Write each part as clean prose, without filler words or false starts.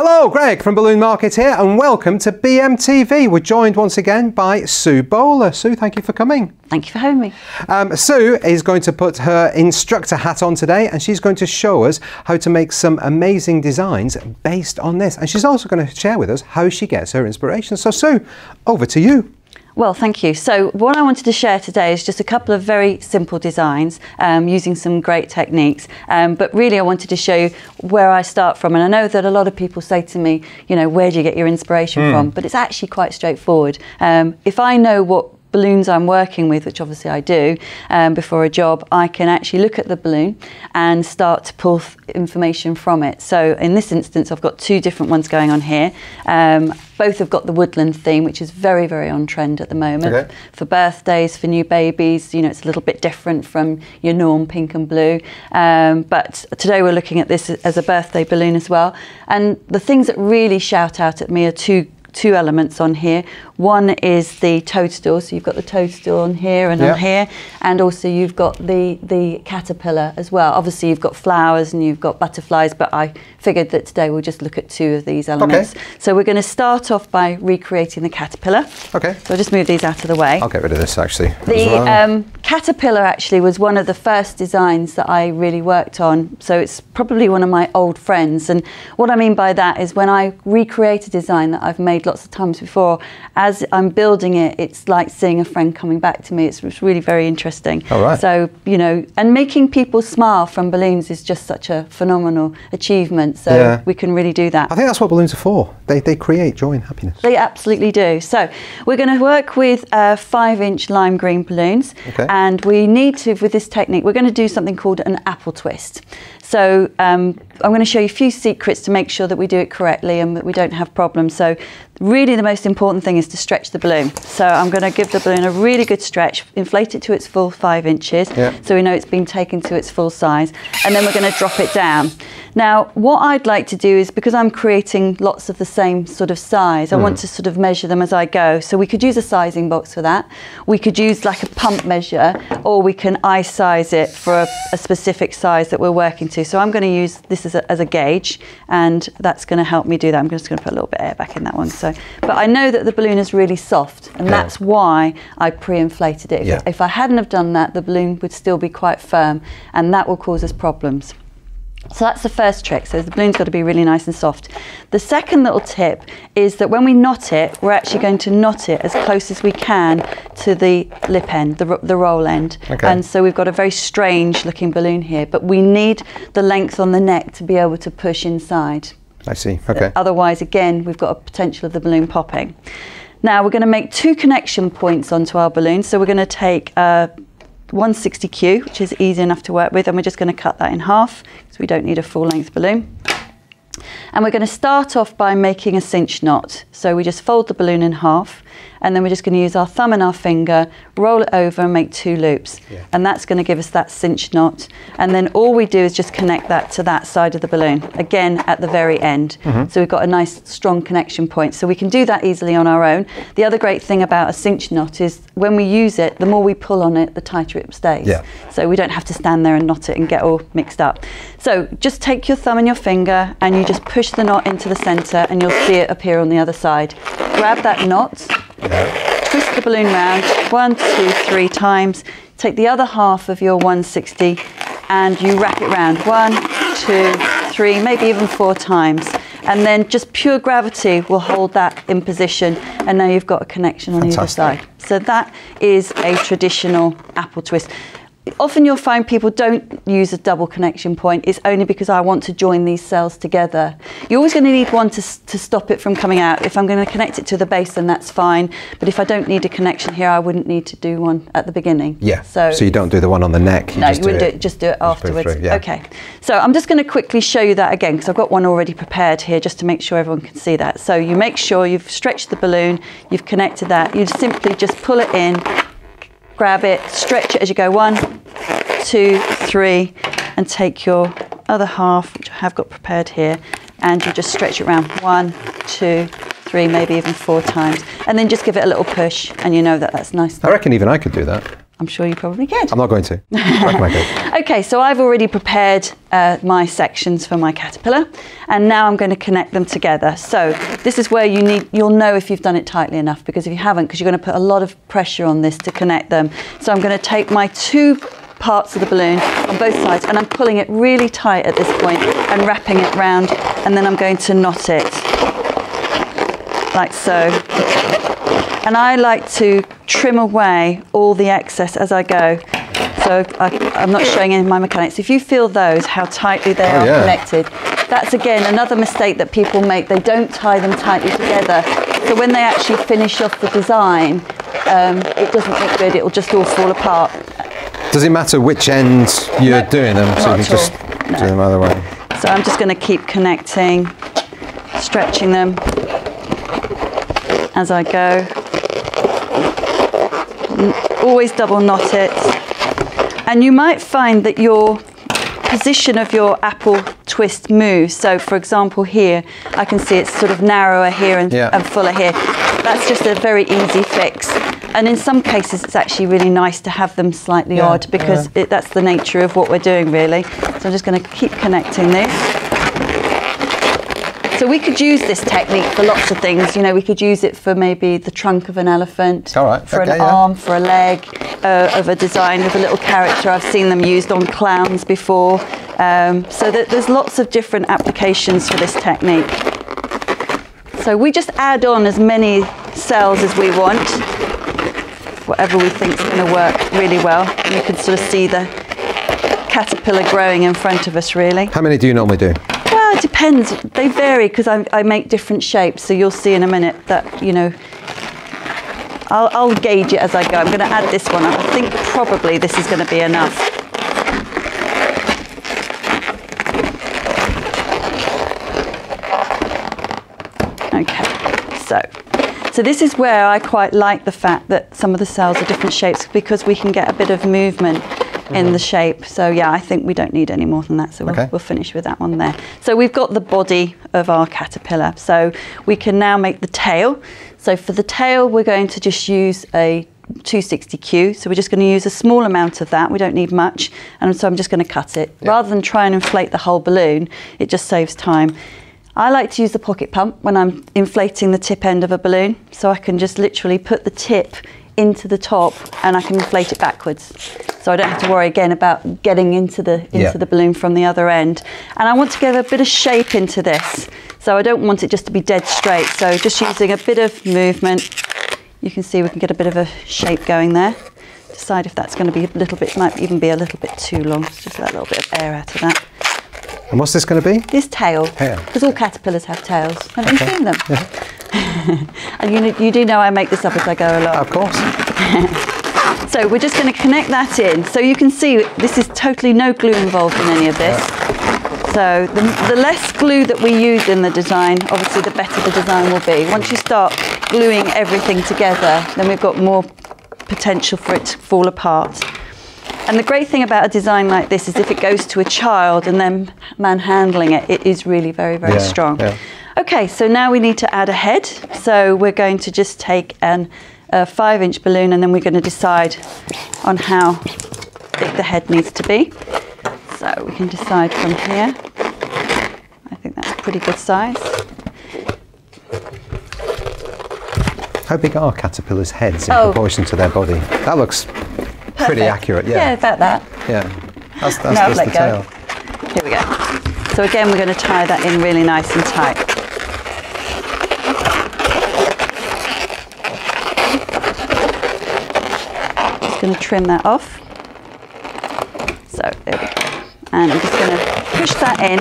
Hello, Greg from Balloon Market here, and welcome to BMTV. We're joined once again by Sue Bowler. Sue, thank you for coming. Thank you for having me. Sue is going to put her instructor hat on today, and she's going to show us how to make some amazing designs based on this. And she's also going to share with us how she gets her inspiration. So Sue, over to you. Well, thank you. So what I wanted to share today is just a couple of very simple designs using some great techniques. But really I wanted to show you where I start from. And I know that a lot of people say to me, you know, where do you get your inspiration from? But it's actually quite straightforward. If I know what balloons I'm working with, which obviously I do, before a job, I can actually look at the balloon and start to pull information from it. So in this instance, I've got two different ones going on here. Both have got the woodland theme, which is very, very on trend at the moment. Okay. For birthdays, for new babies, you know, it's a little bit different from your norm pink and blue. But today we're looking at this as a birthday balloon as well. And the things that really shout out at me are two elements on here. One is the toadstool, so you've got the toadstool on here and on here, and also you've got the caterpillar as well. Obviously you've got flowers and you've got butterflies, but I figured that today we'll just look at two of these elements. Okay. So we're going to start off by recreating the caterpillar. Okay. So I'll just move these out of the way. I'll get rid of this actually. The caterpillar actually was one of the first designs that I really worked on, so it's probably one of my old friends. And what I mean by that is when I recreate a design that I've made lots of times before, as I'm building it, it's like seeing a friend coming back to me. It's really very interesting. All right. So, you know, and making people smile from balloons is just such a phenomenal achievement. So we can really do that. I think that's what balloons are for. They create joy and happiness. They absolutely do. So we're going to work with 5-inch lime green balloons. Okay. And we need to, with this technique, we're going to do something called an apple twist. So I'm going to show you a few secrets to make sure that we do it correctly and that we don't have problems. So really the most important thing is to stretch the balloon. So I'm going to give the balloon a really good stretch, inflate it to its full 5 inches, so we know it's been taken to its full size, and then we're going to drop it down. Now, what I'd like to do is, because I'm creating lots of the same sort of size, I want to sort of measure them as I go. So we could use a sizing box for that. We could use like a pump measure, or we can eye size it for a specific size that we're working to. So I'm going to use this as a gauge, and that's going to help me do that. I'm just going to put a little bit of air back in that one. So, but I know that the balloon is really soft, and that's why I pre-inflated it. If I hadn't have done that, the balloon would still be quite firm, and that will cause us problems. So that's the first trick. So the balloon's got to be really nice and soft. The second little tip is that when we knot it, we're actually going to knot it as close as we can to the lip end, the roll end. Okay. And so we've got a very strange looking balloon here, but we need the length on the neck to be able to push inside. I see. Okay. Otherwise, again, we've got a potential of the balloon popping. Now we're going to make 2 connection points onto our balloon. So we're going to take 160Q, which is easy enough to work with, and we're just going to cut that in half because we don't need a full length balloon. And we're going to start off by making a cinch knot. So we just fold the balloon in half, and then we're just going to use our thumb and our finger, roll it over and make 2 loops. And that's going to give us that cinch knot. And then all we do is just connect that to that side of the balloon, again at the very end. So we've got a nice strong connection point. So we can do that easily on our own. The other great thing about a cinch knot is when we use it, the more we pull on it, the tighter it stays. So we don't have to stand there and knot it and get all mixed up. So just take your thumb and your finger and you just push the knot into the center, and you'll see it appear on the other side. Grab that knot, twist the balloon round 1, 2, 3 times, take the other half of your 160 and you wrap it round 1, 2, 3, maybe even 4 times. And then just pure gravity will hold that in position, and now you've got a connection on either side. So that is a traditional apple twist. Often you'll find people don't use a double connection point. It's only because I want to join these cells together. You're always going to need one to stop it from coming out. If I'm going to connect it to the base, then that's fine. But if I don't need a connection here, I wouldn't need to do one at the beginning. Yeah, so you don't do the one on the neck? No, you wouldn't do it, just do it afterwards. Okay, so I'm just going to quickly show you that again, because I've got one already prepared here just to make sure everyone can see that. So you make sure you've stretched the balloon, you've connected that. You simply just pull it in, grab it, stretch it as you go 1, 2, 3, and take your other half, which I have got prepared here, and you just stretch it around 1, 2, 3, maybe even 4 times, and then just give it a little push, and you know that that's nice. I reckon even I could do that. I'm sure you probably could. I'm not going to. I reckon I could. Okay, so I've already prepared my sections for my caterpillar, and now I'm going to connect them together. So this is where you'll know if you've done it tightly enough, because if you haven't, because you're going to put a lot of pressure on this to connect them. So I'm going to take my 2 parts of the balloon on both sides, and I'm pulling it really tight at this point and wrapping it round, and then I'm going to knot it like so. And I like to trim away all the excess as I go. So I'm not showing any of my mechanics. If you feel those, how tightly they are connected, that's again another mistake that people make. They don't tie them tightly together. So when they actually finish off the design, it doesn't look good. It will just all fall apart. Does it matter which end you're doing them? So you can just do them either way. So I'm just going to keep connecting, stretching them as I go. Always double knot it. And you might find that your position of your apple twist moves. So for example here, I can see it's sort of narrower here and fuller here. That's just a very easy fix. And in some cases it's actually really nice to have them slightly odd, because that's the nature of what we're doing really. So I'm just going to keep connecting this. So we could use this technique for lots of things. You know, we could use it for maybe the trunk of an elephant, for an arm, for a leg of a design of a little character. I've seen them used on clowns before. So there's lots of different applications for this technique. So we just add on as many cells as we want, whatever we think is going to work really well. And you can sort of see the caterpillar growing in front of us really. How many do you normally do? Well, it depends. They vary because I make different shapes. So you'll see in a minute that, you know, I'll gauge it as I go. I'm going to add this one up. I think probably this is going to be enough. Okay, so this is where I quite like the fact that some of the cells are different shapes, because we can get a bit of movement in the shape. So yeah, I think we don't need any more than that, so we'll finish with that one there. So we've got the body of our caterpillar, so we can now make the tail. So for the tail we're going to just use a 260Q, so we're just going to use a small amount of that. We don't need much, and so I'm just going to cut it. Rather than try and inflate the whole balloon, it just saves time. I like to use the pocket pump when I'm inflating the tip end of a balloon, so I can just literally put the tip into the top and I can inflate it backwards. So I don't have to worry again about getting into the balloon from the other end. And I want to give a bit of shape into this. So I don't want it just to be dead straight. So just using a bit of movement, you can see we can get a bit of a shape going there. Decide if that's going to be a little bit, might even be a little bit too long. Just let a little bit of air out of that. And what's this going to be? This tail. Because all caterpillars have tails. Haven't you seen them? Yeah. And you do know I make this up as I go along. Of course. So we're just going to connect that in. So you can see this is totally no glue involved in any of this. So the less glue that we use in the design, obviously the better the design will be. Once you start gluing everything together, then we've got more potential for it to fall apart. And the great thing about a design like this is if it goes to a child and then manhandling it, it is really very, very strong. Yeah. Okay, so now we need to add a head. So we're going to just take a 5-inch balloon, and then we're going to decide on how big the head needs to be. So we can decide from here. I think that's a pretty good size. How big are caterpillars' heads in proportion to their body? That looks pretty accurate, Yeah, about that. Yeah, that's just the tail. Here we go. So again, we're going to tie that in really nice and tight. Just going to trim that off. So there we go. And I'm just going to push that in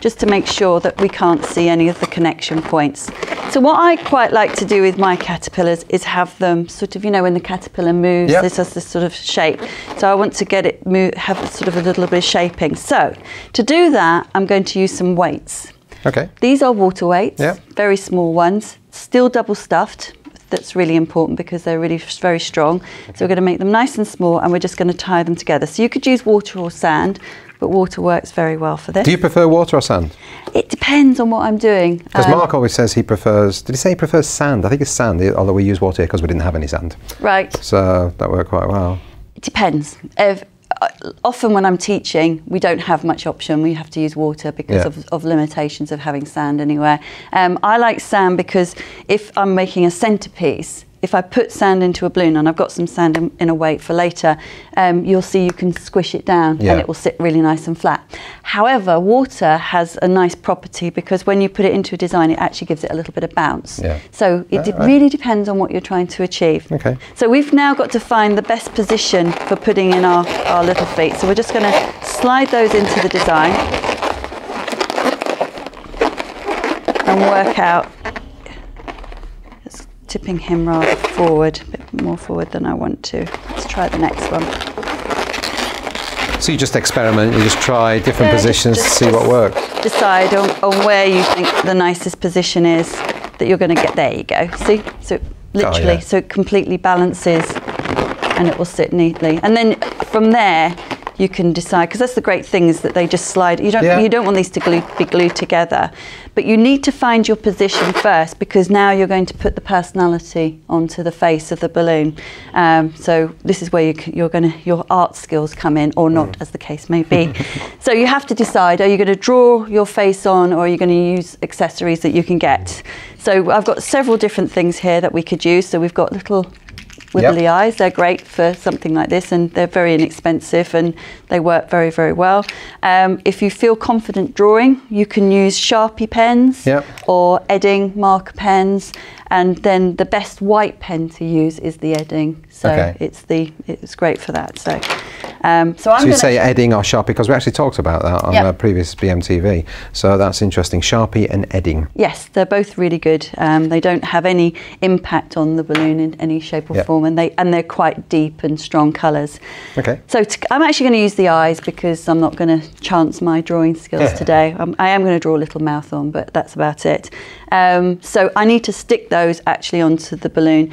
just to make sure that we can't see any of the connection points. So what I quite like to do with my caterpillars is have them sort of, you know, when the caterpillar moves, this has this sort of shape. So I want to get it move, have sort of a little bit of shaping. So to do that, I'm going to use some weights. Okay. These are water weights, very small ones, still double stuffed. That's really important because they're really very strong. So we're going to make them nice and small, and we're just going to tie them together. So you could use water or sand, but water works very well for this. Do you prefer water or sand? It depends on what I'm doing. Because Mark always says he prefers, did he say he prefers sand? I think it's sand, although we use water here because we didn't have any sand. Right. So that worked quite well. It depends. Often when I'm teaching, we don't have much option. We have to use water because of limitations of having sand anywhere. I like sand because if I'm making a centerpiece, if I put sand into a balloon, and I've got some sand in a weight for later, you'll see you can squish it down and it will sit really nice and flat. However, water has a nice property because when you put it into a design, it actually gives it a little bit of bounce. So it really depends on what you're trying to achieve. Okay. So we've now got to find the best position for putting in our little feet. So we're just going to slide those into the design and work out. Tipping him rather forward, a bit more forward than I want to. Let's try the next one. So you just experiment, you just try different positions to see what works. Decide on where you think the nicest position is that you're going to get. There you go. See? So literally, so it completely balances and it will sit neatly. And then from there, you can decide, because that's the great thing is that they just slide. You don't want these to be glued together, but you need to find your position first because now you're going to put the personality onto the face of the balloon. So this is where your art skills come in, or not, as the case may be. So you have to decide: are you going to draw your face on, or are you going to use accessories that you can get? So I've got several different things here that we could use. So we've got little wibbly eyes. They're great for something like this, and they're very inexpensive and they work very, very well. If you feel confident drawing, you can use Sharpie pens or Edding marker pens, and then the best white pen to use is the Edding. So it's great for that. So so you say Edding or Sharpie, because we actually talked about that on a previous BMTV. So that's interesting. Sharpie and Edding. Yes, they're both really good. They don't have any impact on the balloon in any shape or form, and they're quite deep and strong colours. Okay. So I'm actually going to use the eyes because I'm not going to chance my drawing skills today. I am going to draw a little mouth on, but that's about it. So I need to stick those actually onto the balloon.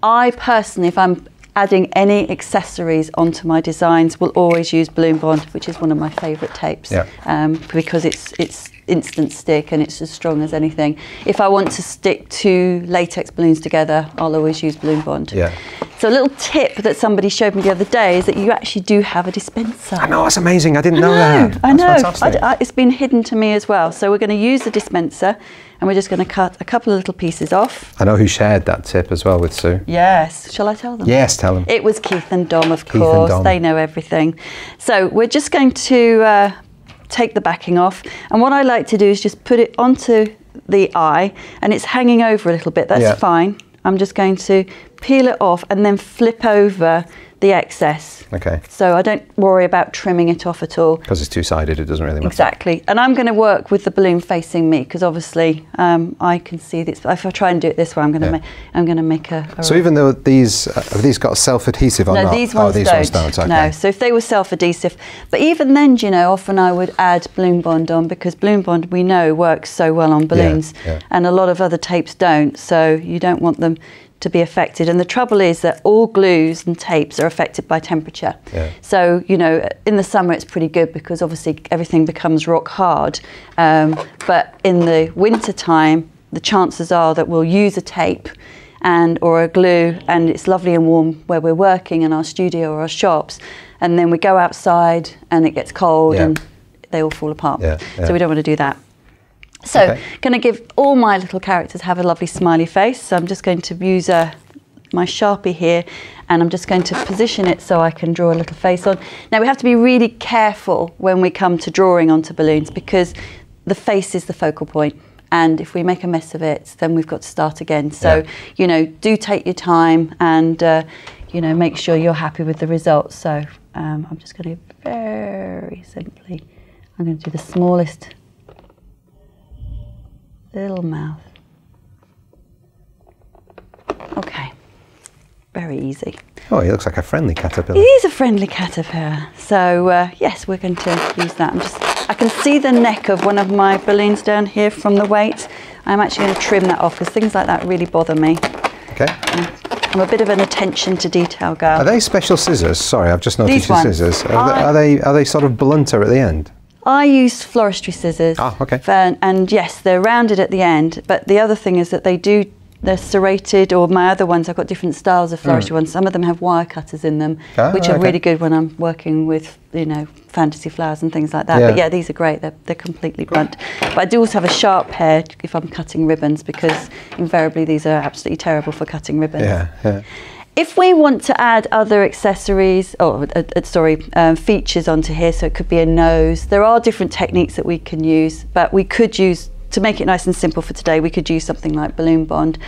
I personally, if I'm adding any accessories onto my designs, will always use Balloon Bond, which is one of my favourite tapes, because it's instant stick and it's as strong as anything. If I want to stick two latex balloons together, I'll always use Balloon Bond. So a little tip that somebody showed me the other day is that you actually do have a dispenser. I know, that's amazing. I didn't know that. I know. It's been hidden to me as well. So we're going to use the dispenser and we're just going to cut a couple of little pieces off. I know who shared that tip as well with Sue. Yes. Shall I tell them? Yes, tell them. It was Keith and Dom, of course. They know everything. So we're just going to take the backing off, and what I like to do is just put it onto the eye, and it's hanging over a little bit. That's fine. I'm just going to peel it off and then flip over the excess. Okay. So I don't worry about trimming it off at all. Because it's two-sided, it doesn't really matter. Exactly. And I'm going to work with the balloon facing me because obviously I can see this. If I try and do it this way, I'm going to make a So even though these have these got self-adhesive or not? No, these ones don't. Okay. No. So if they were self-adhesive, but even then, you know, often I would add Balloon Bond on because Balloon Bond we know works so well on balloons, and a lot of other tapes don't. So you don't want them to be affected, and the trouble is that all glues and tapes are affected by temperature. So you know, in the summer it's pretty good because obviously everything becomes rock hard, but in the winter time the chances are that we'll use a tape or a glue, and it's lovely and warm where we're working in our studio or our shops, and then we go outside and it gets cold and they all fall apart. So we don't want to do that. So going to give all my little characters have a lovely smiley face. So I'm just going to use my Sharpie here, and I'm just going to position it so I can draw a little face on. Now we have to be really careful when we come to drawing onto balloons because the face is the focal point, and if we make a mess of it then we've got to start again. So you know, do take your time and you know, make sure you're happy with the results. So I'm just going to very simply, I'm going to do the smallest little mouth. Okay, very easy. Oh, he looks like a friendly caterpillar. He is a friendly caterpillar. So yes, we're going to use that. I can see the neck of one of my balloons down here from the weight. I'm actually going to trim that off because things like that really bother me. Okay. I'm a bit of an attention to detail girl. Are they special scissors? Sorry, I've just noticed your scissors. Are they sort of blunter at the end? I use floristry scissors. Ah, okay. And yes, they're rounded at the end, but the other thing is that they do they're serrated, or my other ones, I've got different styles of flourish ones. Some of them have wire cutters in them, which are really good when I'm working with, you know, fantasy flowers and things like that. But yeah, these are great. They're completely blunt. But I do also have a sharp pair if I'm cutting ribbons, because invariably these are absolutely terrible for cutting ribbons. If we want to add other accessories, features onto here, so it could be a nose, there are different techniques that we can use, but we could use, to make it nice and simple for today, we could use something like balloon bond.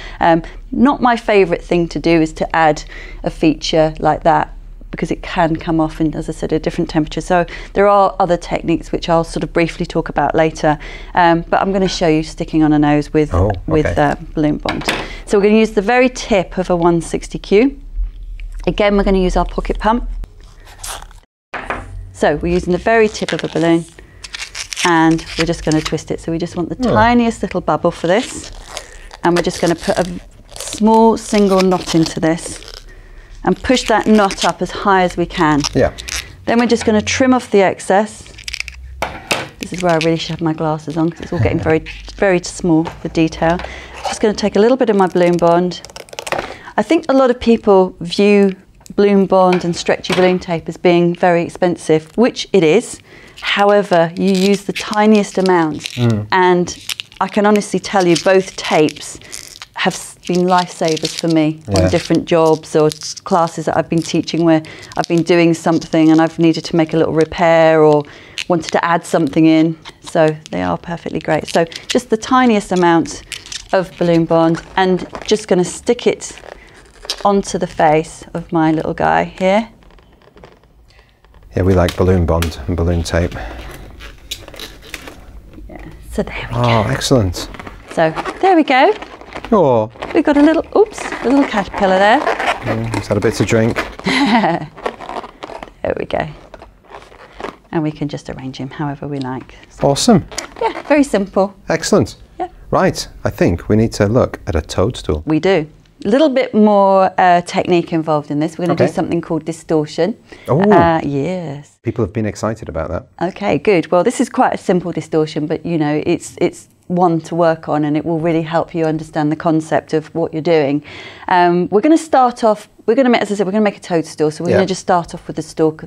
Not my favourite thing to do is to add a feature like that, because it can come off in, as I said, a different temperature. So there are other techniques which I'll sort of briefly talk about later, but I'm going to show you sticking on a nose with balloon bond. So we're going to use the very tip of a 160Q. Again, we're going to use our pocket pump. So we're using the very tip of a balloon, and we're just going to twist it. So we just want the tiniest little bubble for this, and we're just going to put a small single knot into this and push that knot up as high as we can. Then we're just going to trim off the excess. This is where I really should have my glasses on, because it's all getting very, very small for detail. Just going to take a little bit of my balloon bond. I think a lot of people view balloon bond and stretchy balloon tape as being very expensive, which it is. However, you use the tiniest amount, and I can honestly tell you both tapes have been lifesavers for me on different jobs or classes that I've been teaching, where I've been doing something and I've needed to make a little repair or wanted to add something in. So they are perfectly great. So just the tiniest amount of balloon bond, and just going to stick it onto the face of my little guy here. Yeah, we like balloon bond and balloon tape. Yeah, so there we go. Oh, excellent. So there we go. Oh. We've got a little caterpillar there. He's had a bit to drink. There we go. And we can just arrange him however we like. Awesome. Yeah, very simple. Excellent. Yeah. Right, I think we need to look at a toadstool. We do. A little bit more technique involved in this. We're going to do something called distortion. Oh, yes. People have been excited about that. Okay, good. Well, this is quite a simple distortion, but you know, it's one to work on, and it will really help you understand the concept of what you're doing. We're going to start off. We're going to make, as I said, we're going to make a toadstool. So we're going to just start off with the stalk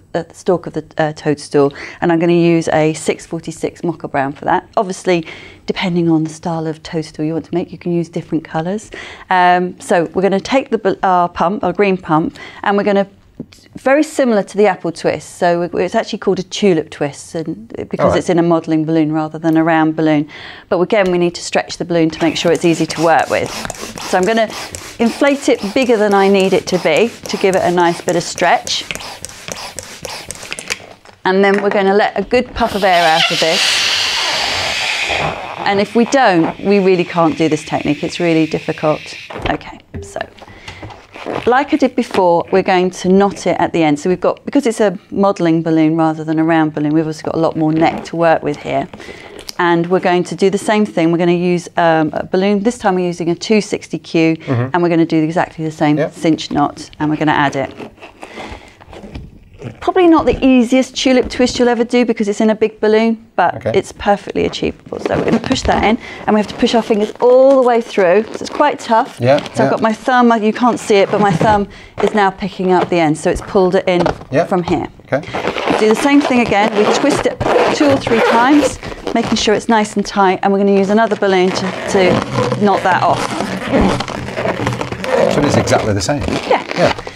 of the toadstool, and I'm going to use a 646 mocha brown for that. Obviously, depending on the style of toadstool you want to make, you can use different colours. So we're going to take our green pump, and we're going to, very similar to the apple twist. So it's actually called a tulip twist, and because it's in a modelling balloon rather than a round balloon. But again, we need to stretch the balloon to make sure it's easy to work with. So I'm going to inflate it bigger than I need it to be, to give it a nice bit of stretch. And then we're going to let a good puff of air out of this. And if we don't, we really can't do this technique. It's really difficult. Okay, so like I did before, we're going to knot it at the end. So we've got, because it's a modelling balloon rather than a round balloon, we've also got a lot more neck to work with here. And we're going to do the same thing. We're going to use a balloon. This time we're using a 260Q, and we're going to do exactly the same cinch knot, and we're going to add it. Probably not the easiest tulip twist you'll ever do because it's in a big balloon, but it's perfectly achievable. So we're going to push that in, and we have to push our fingers all the way through. So it's quite tough. So I've got my thumb, you can't see it, but my thumb is now picking up the end. So it's pulled it in from here. Do the same thing again. We twist it 2 or 3 times, making sure it's nice and tight, and we're going to use another balloon to knot that off. So it is exactly the same? Yeah.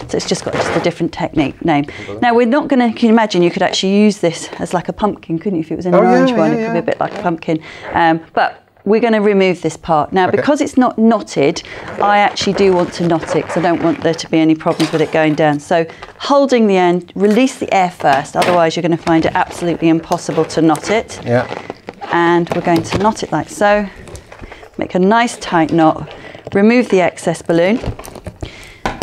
So it's just got a different technique name. Now we're not going to, can you imagine, you could actually use this as like a pumpkin, couldn't you? If it was an orange one, it could be a bit like a pumpkin. But we're going to remove this part. Now because it's not knotted, I actually do want to knot it because I don't want there to be any problems with it going down. So holding the end, release the air first, otherwise you're going to find it absolutely impossible to knot it. And we're going to knot it like so, make a nice tight knot, remove the excess balloon.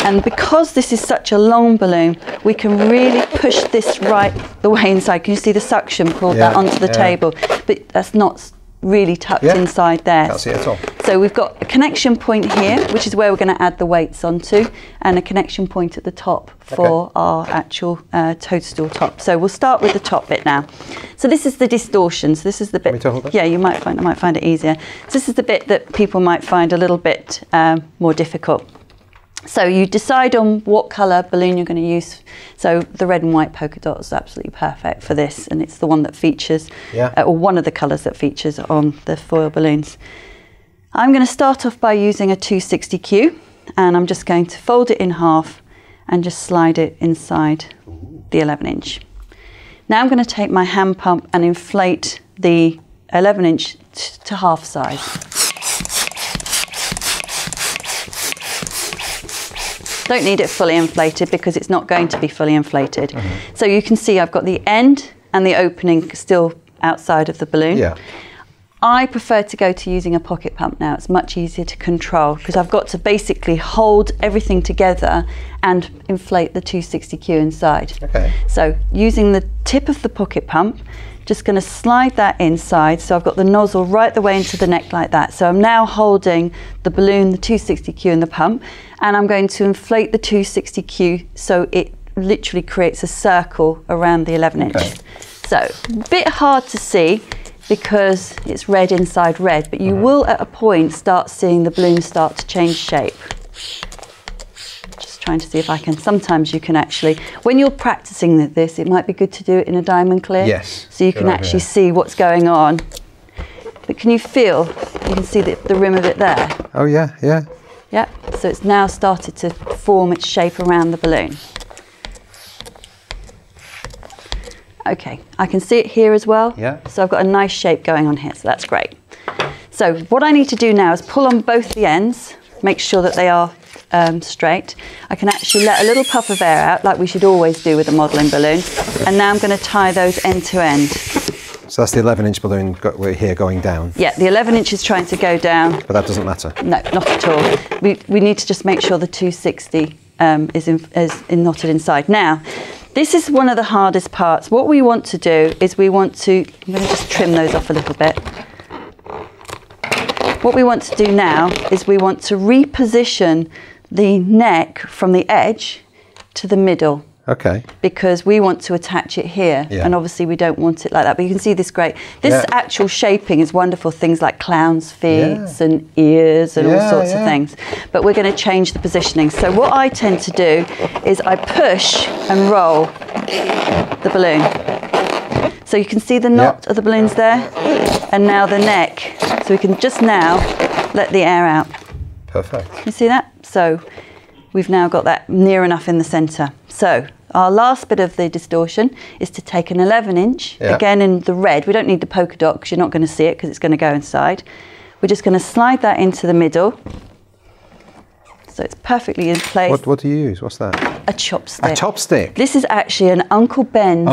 And because this is such a long balloon, we can really push this right the way inside. Can you see the suction pulled that onto the table? But that's not really tucked inside there. Can't see it at all. So we've got a connection point here, which is where we're going to add the weights onto, and a connection point at the top for our actual toadstool top. So we'll start with the top bit now. So this is the distortion. So this is the bit. Want me to hold this? Yeah, I might find it easier. So this is the bit that people might find a little bit more difficult. So you decide on what colour balloon you're going to use. So the red and white polka dot is absolutely perfect for this, and it's the one that features, or one of the colours that features on the foil balloons. I'm going to start off by using a 260Q, and I'm just going to fold it in half and just slide it inside the 11-inch. Now I'm going to take my hand pump and inflate the 11-inch to half size. Don't need it fully inflated because it's not going to be fully inflated. So you can see I've got the end and the opening still outside of the balloon. Yeah. I prefer to go to using a pocket pump now. It's much easier to control because I've got to basically hold everything together and inflate the 260Q inside. Okay. So using the tip of the pocket pump, just going to slide that inside. So I've got the nozzle right the way into the neck like that. So I'm now holding the balloon, the 260Q in the pump, and I'm going to inflate the 260Q so it literally creates a circle around the 11-inch. Okay. So a bit hard to see because it's red inside red, but you will at a point start seeing the balloon start to change shape. Trying to see if I can. Sometimes you can actually, when you're practicing this, it might be good to do it in a diamond clear. Yes. So you can actually see what's going on. But can you feel? You can see the rim of it there. Oh yeah, yeah. Yeah. So it's now started to form its shape around the balloon. Okay, I can see it here as well. Yeah. So I've got a nice shape going on here. So that's great. So what I need to do now is pull on both the ends, make sure that they are straight. I can actually let a little puff of air out like we should always do with a modelling balloon, and now I'm going to tie those end to end. So that's the 11-inch balloon we're here going down? Yeah, the 11-inch is trying to go down. But that doesn't matter? No, not at all. We need to just make sure the 260 is knotted inside. Now, this is one of the hardest parts. What we want to do is I'm going to just trim those off a little bit. What we want to do now is we want to reposition the neck from the edge to the middle. Okay. Because we want to attach it here, and obviously we don't want it like that. But you can see this great. This actual shaping is wonderful. Things like clown's feet and ears and all sorts of things. But we're going to change the positioning. So what I tend to do is I push and roll the balloon. So you can see the knot of the balloons there, and now the neck. So we can just now let the air out. Perfect. You see that? So we've now got that near enough in the centre. So our last bit of the distortion is to take an 11-inch, again in the red. We don't need the polka dot because you're not going to see it because it's going to go inside. We're just going to slide that into the middle. So it's perfectly in place. What do you use? What's that? A chopstick. A chopstick? This is actually an Uncle Ben's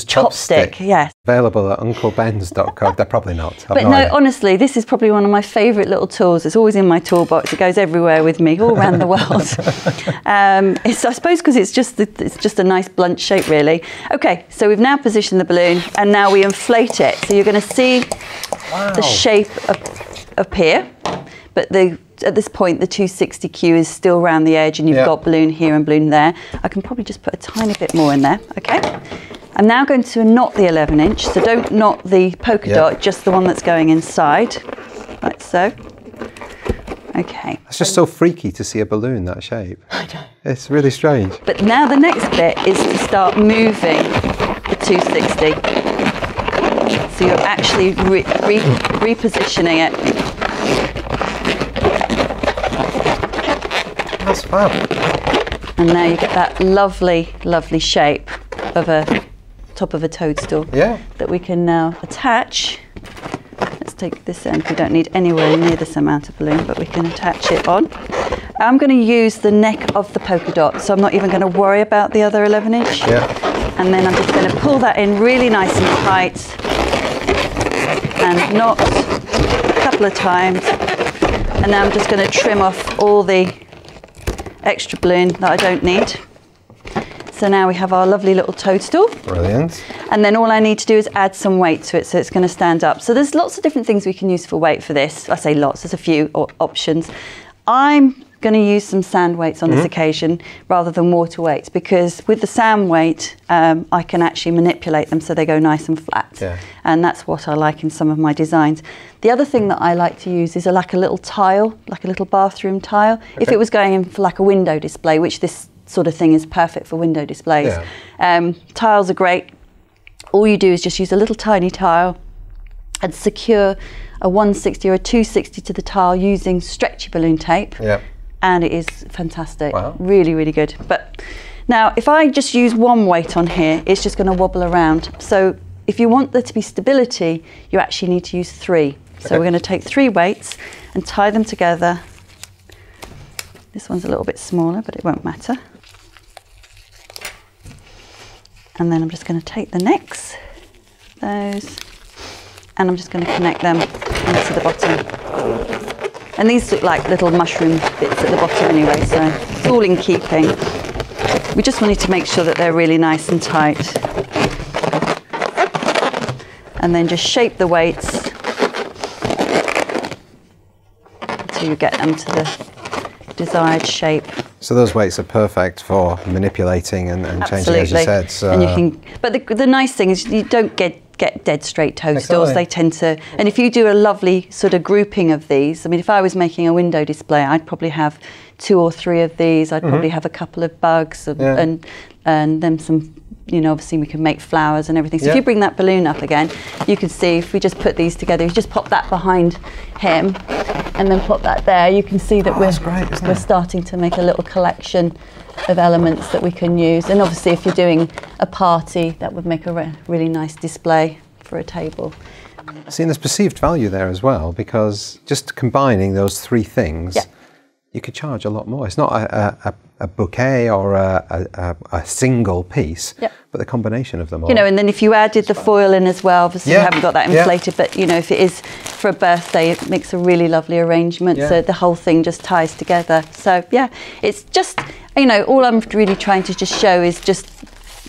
chopstick. Yes. Available at unclebens.co. They're probably not. But no, honestly, this is probably one of my favourite little tools. It's always in my toolbox. It goes everywhere with me, all around the world. I suppose because it's just a nice blunt shape, really. Okay, so we've now positioned the balloon, and now we inflate it. So you're going to see the shape appear, but at this point the 260Q is still around the edge, and you've got balloon here and balloon there. I can probably just put a tiny bit more in there. Okay, I'm now going to knot the 11-inch, so don't knot the polka dot, just the one that's going inside, like so. Okay. It's just so freaky to see a balloon that shape. I know. It's really strange. But now the next bit is to start moving the 260. So you're actually repositioning it. That's fab. And now you get that lovely, lovely shape of a top of a toadstool that we can now attach. Let's take this end. We don't need anywhere near this amount of balloon, but we can attach it on. I'm going to use the neck of the polka dot, so I'm not even going to worry about the other 11-inch. And then I'm just going to pull that in really nice and tight and knot a couple of times. And now I'm just going to trim off all the extra balloon that I don't need. So now we have our lovely little toadstool. Brilliant. And then all I need to do is add some weight to it so it's going to stand up. So there's lots of different things we can use for weight for this. I say lots, there's a few options. I'm going to use some sand weights on this occasion rather than water weights, because with the sand weight I can actually manipulate them so they go nice and flat. And that's what I like in some of my designs. The other thing that I like to use is like a little tile, like a little bathroom tile. If it was going in for like a window display, which this sort of thing is perfect for window displays. Tiles are great. All you do is just use a little tiny tile and secure a 160 or a 260 to the tile using stretchy balloon tape. And it is fantastic. Really, really good. But now if I just use one weight on here, it's just going to wobble around. So if you want there to be stability, you actually need to use 3. So we're going to take 3 weights and tie them together. This one's a little bit smaller, but it won't matter. And then I'm just going to take the necks, those, and I'm just going to connect them into the bottom. And these look like little mushroom bits at the bottom anyway, so it's all in keeping. We just wanted to make sure that they're really nice and tight. And then just shape the weights until you get them to the desired shape. So those weights are perfect for manipulating and changing, as you said. So. And you can, but the nice thing is you don't get dead straight toe stills. They tend to, and if you do a lovely sort of grouping of these, I mean, if I was making a window display, I'd probably have 2 or 3 of these. I'd probably have a couple of bugs and then some, you know, obviously we can make flowers and everything. So if you bring that balloon up again, you can see if we just put these together, you just pop that behind him and then pop that there, you can see that we're starting to make a little collection of elements that we can use. And obviously if you're doing a party, that would make a really nice display for a table. See, and there's perceived value there as well, because just combining those 3 things, you could charge a lot more. It's not a bouquet or a single piece, but the combination of them all. You know, and then if you added the foil in as well, obviously you haven't got that inflated, but you know, if it is for a birthday, it makes a really lovely arrangement. So the whole thing just ties together. So yeah, it's just, you know, all I'm really trying to just show is just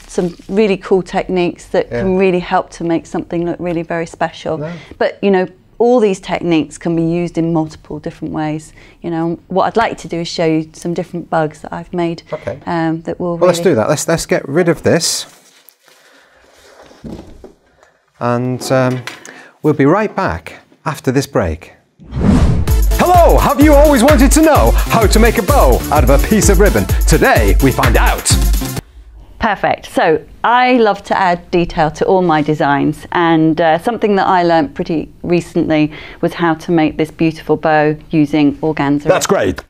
some really cool techniques that can really help to make something look really very special. But you know, all these techniques can be used in multiple different ways. You know, what I'd like to do is show you some different bugs that I've made that will let's do that. Let's get rid of this. And we'll be right back after this break. Hello! Have you always wanted to know how to make a bow out of a piece of ribbon? Today we find out. Perfect. So I love to add detail to all my designs, and something that I learnt pretty recently was how to make this beautiful bow using organza. That's great.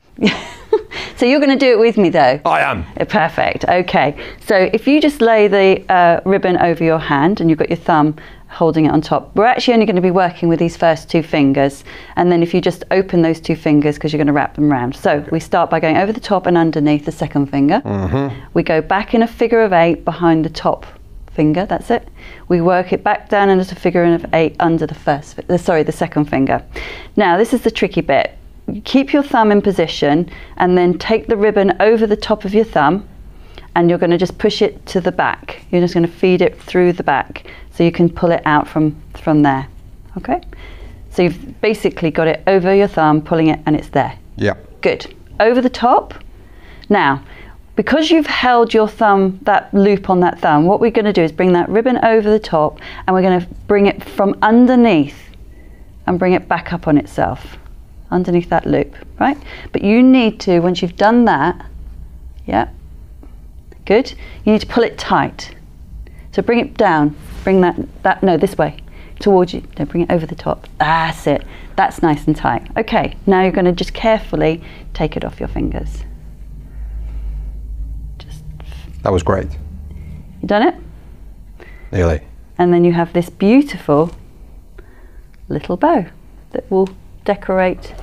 So you're going to do it with me though? I am. Perfect. Okay. So if you just lay the ribbon over your hand and you've got your thumb holding it on top, we're actually only going to be working with these first 2 fingers, and then if you just open those 2 fingers, because you're going to wrap them round. So we start by going over the top and underneath the second finger. We go back in a figure of 8 behind the top finger, that's it. We work it back down into a figure of 8 under the second finger. Now this is the tricky bit. You keep your thumb in position and then take the ribbon over the top of your thumb, and you're going to just push it to the back. You're just going to feed it through the back so you can pull it out from there. Okay? So you've basically got it over your thumb, pulling it, and it's there. Yep. Good. Over the top. Now, because you've held your thumb, that loop on that thumb, what we're going to do is bring that ribbon over the top, and we're going to bring it from underneath and bring it back up on itself, underneath that loop, right? But you need to, once you've done that, good, you need to pull it tight. So bring it down, bring no, this way, towards you, no, bring it over the top. That's it, that's nice and tight. Okay, now you're going to just carefully take it off your fingers. That was great. You done it? Nearly. And then you have this beautiful little bow that will decorate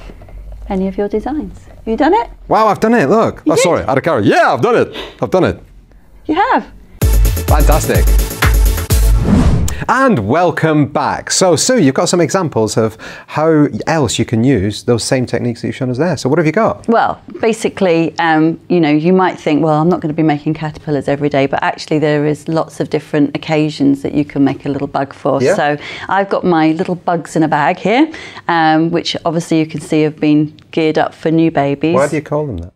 any of your designs. Have you done it? Wow, I've done it, look. Oh, sorry, out of camera. Yeah, I've done it. I've done it. You have? Fantastic. And welcome back. So Sue, you've got some examples of how else you can use those same techniques that you've shown us there. So what have you got? Well, basically, you know, you might think, well, I'm not going to be making caterpillars every day, but actually there is lots of different occasions that you can make a little bug for. Yeah. So I've got my little bugs in a bag here, which obviously you can see have been geared up for new babies. Why do you call them that?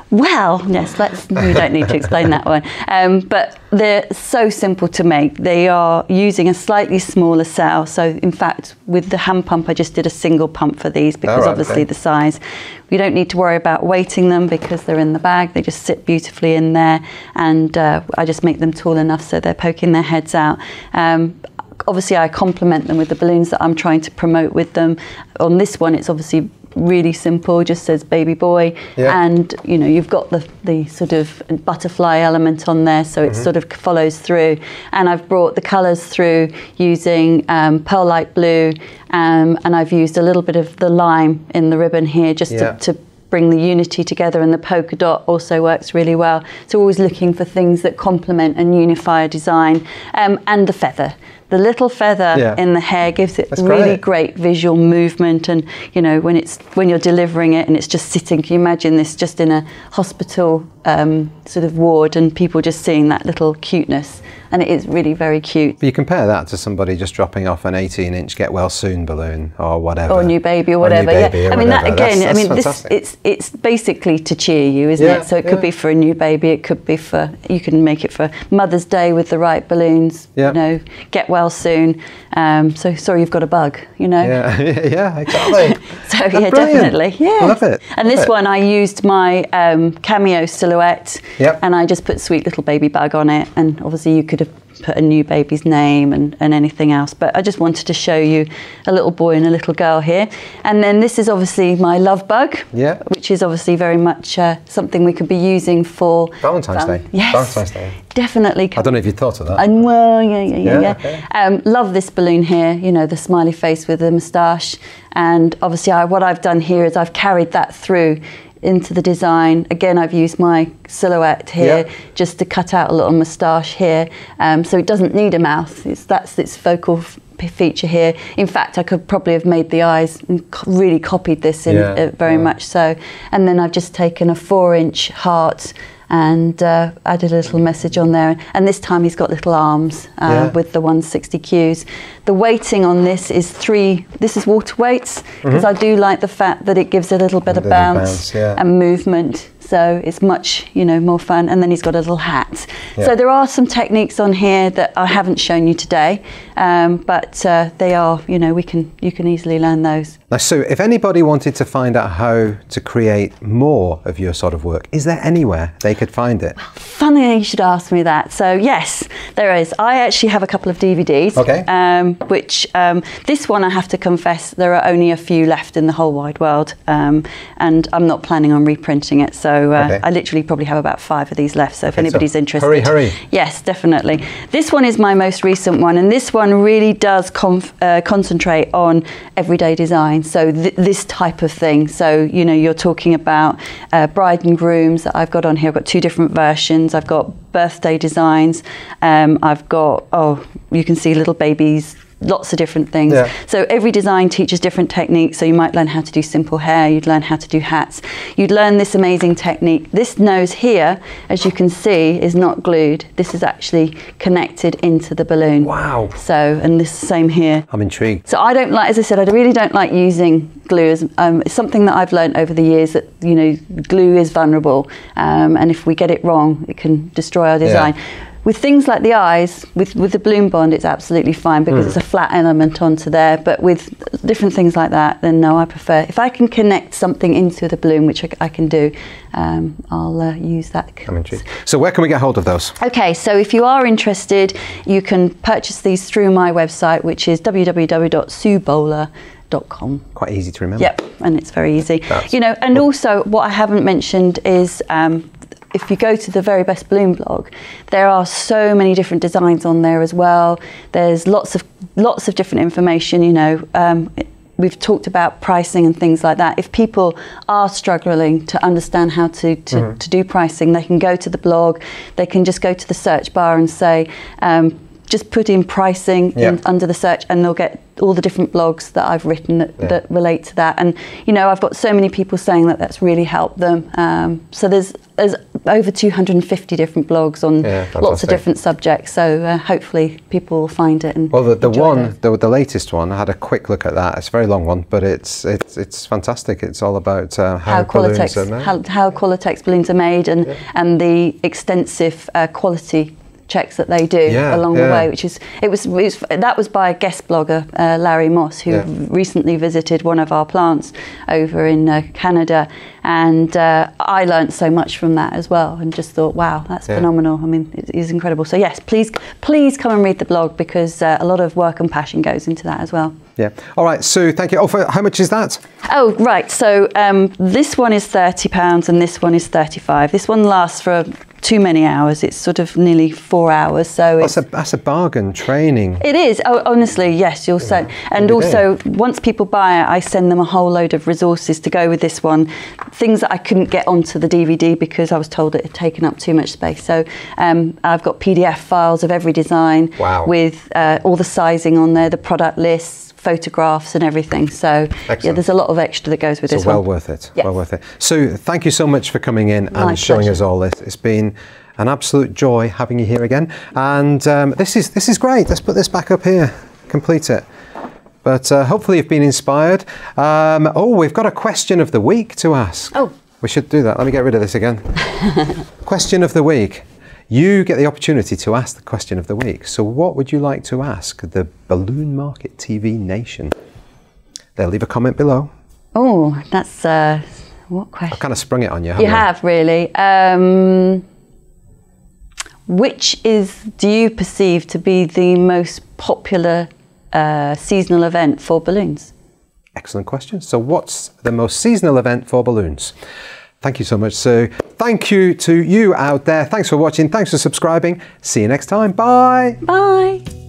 Well, yes, we don't need to explain that one. But they're so simple to make. They are using a slightly smaller cell. So in fact, with the hand pump, I just did a single pump for these because obviously the size. We don't need to worry about weighting them because they're in the bag. They just sit beautifully in there. And I just make them tall enough so they're poking their heads out. Obviously, I complement them with the balloons that I'm trying to promote with them. On this one, it's obviously really simple, just says baby boy, and you know, you've got the sort of butterfly element on there, so it sort of follows through. And I've brought the colours through using pearl light blue, and I've used a little bit of the lime in the ribbon here just to bring the unity together, and the polka dot also works really well. So always looking for things that complement and unify a design, and the feather. The little feather in the hair gives it really great visual movement, and you know, when you're delivering it and it's just sitting, can you imagine this just in a hospital sort of ward and people just seeing that little cuteness, and it is really very cute. But you compare that to somebody just dropping off an 18-inch get well soon balloon or whatever. Or new baby or whatever. I mean, that again, I mean, it's basically to cheer you, isn't it? So it could be for a new baby, it could be for, you can make it for Mother's Day with the right balloons, you know, get well soon. So sorry, you've got a bug, you know. Yeah, exactly. So yeah, definitely. Yeah. Love it. And this one, I used my cameo silhouette, and I just put sweet little baby bug on it, and obviously you could have put a new baby's name and anything else, but I just wanted to show you a little boy and a little girl here. And then this is obviously my love bug, which is obviously very much something we could be using for Valentine's Day. Yes, Valentine's Day. Definitely. I don't know if you thought of that. And well, yeah. Okay. Love this balloon here, you know, the smiley face with the moustache. And obviously what I've done here is I've carried that through into the design. Again, I've used my silhouette here just to cut out a little moustache here, so it doesn't need a mouth. That's its focal feature here. In fact, I could probably have made the eyes and really copied this in very much so. And then I've just taken a 4-inch heart and added a little message on there. And this time he's got little arms with the 160 Qs. The weighting on this is this is water weights, because I do like the fact that it gives a little bit of bounce and movement. So it's much, you know, more fun. And then he's got a little hat. So there are some techniques on here that I haven't shown you today, but they are, you know, you can easily learn those. Now, Sue, if anybody wanted to find out how to create more of your sort of work, is there anywhere they could find it? Funny you should ask me that. So yes, there is. I actually have a couple of DVDs, which this one, I have to confess, there are only a few left in the whole wide world, and I'm not planning on reprinting it. So I literally probably have about 5 of these left. So if anybody's interested, hurry. Yes, definitely. This one is my most recent one, and this one really does concentrate on everyday design. So this type of thing. So, you know, you're talking about bride and grooms that I've got on here. I've got 2 different versions. I've got birthday designs. I've got, you can see little babies, lots of different things. So every design teaches different techniques. So you might learn how to do simple hair, you'd learn how to do hats, you'd learn this amazing technique. This nose here, as you can see, is not glued. This is actually connected into the balloon. Wow. So, and this same here. I'm intrigued. So I don't like, as I said, I really don't like using glue. It's something that I've learned over the years, that, you know, glue is vulnerable, and if we get it wrong, it can destroy our design. With things like the eyes, with the balloon bond, it's absolutely fine because it's a flat element onto there. But with different things like that, then no, I prefer, if I can connect something into the balloon, which I can do, I'll use that. I'm intrigued. So where can we get hold of those? Okay, so if you are interested, you can purchase these through my website, which is www.suebowler.com. Quite easy to remember. Yep, and it's very easy. You know, and also what I haven't mentioned is, if you go to the Very Best Balloon blog, there are so many different designs on there as well. There's lots of different information, you know. we've talked about pricing and things like that. If people are struggling to understand how to do pricing, they can go to the blog, they can just go to the search bar and say, just put in pricing under the search, and they'll get all the different blogs that I've written that relate to that. And you know, I've got so many people saying that that's really helped them. So there's over 250 different blogs on lots of different subjects. So hopefully people will find it. And well, the latest one, I had a quick look at that. It's a very long one, but it's fantastic. It's all about how Qualitex balloons are made. How Qualitex balloons are made, and the extensive quality checks that they do along the way, that was by a guest blogger, Larry Moss, who recently visited one of our plants over in Canada, and I learnt so much from that as well, and just thought, wow, that's phenomenal. I mean, it is incredible. So yes, please come and read the blog, because a lot of work and passion goes into that as well. Yeah. All right, Sue, thank you. Oh, how much is that? Oh, right. So this one is £30 and this one is $35. This one lasts for too many hours. It's sort of nearly 4 hours. So that's a bargain training. It is. Oh, honestly, yes, you'll say. And also, once people buy it, I send them a whole load of resources to go with this one. Things that I couldn't get onto the DVD because I was told it had taken up too much space. So I've got PDF files of every design with all the sizing on there, the product lists, photographs and everything. So yeah, there's a lot of extra that goes with this one. Well worth it. Yes. Well worth it. Sue, thank you so much for coming in and showing us all this. It's been an absolute joy having you here again. And this is great. Let's put this back up here, complete it. But hopefully you've been inspired. We've got a question of the week to ask. Oh, we should do that. Let me get rid of this again. Question of the week. You get the opportunity to ask the question of the week. So what would you like to ask the Balloon Market TV Nation? They'll leave a comment below. Oh, that's what question? I've kind of sprung it on you, haven't I? You have, really. Which do you perceive to be the most popular seasonal event for balloons? Excellent question. So what's the most seasonal event for balloons? Thank you so much, Sue. Thank you to you out there. Thanks for watching. Thanks for subscribing. See you next time. Bye. Bye.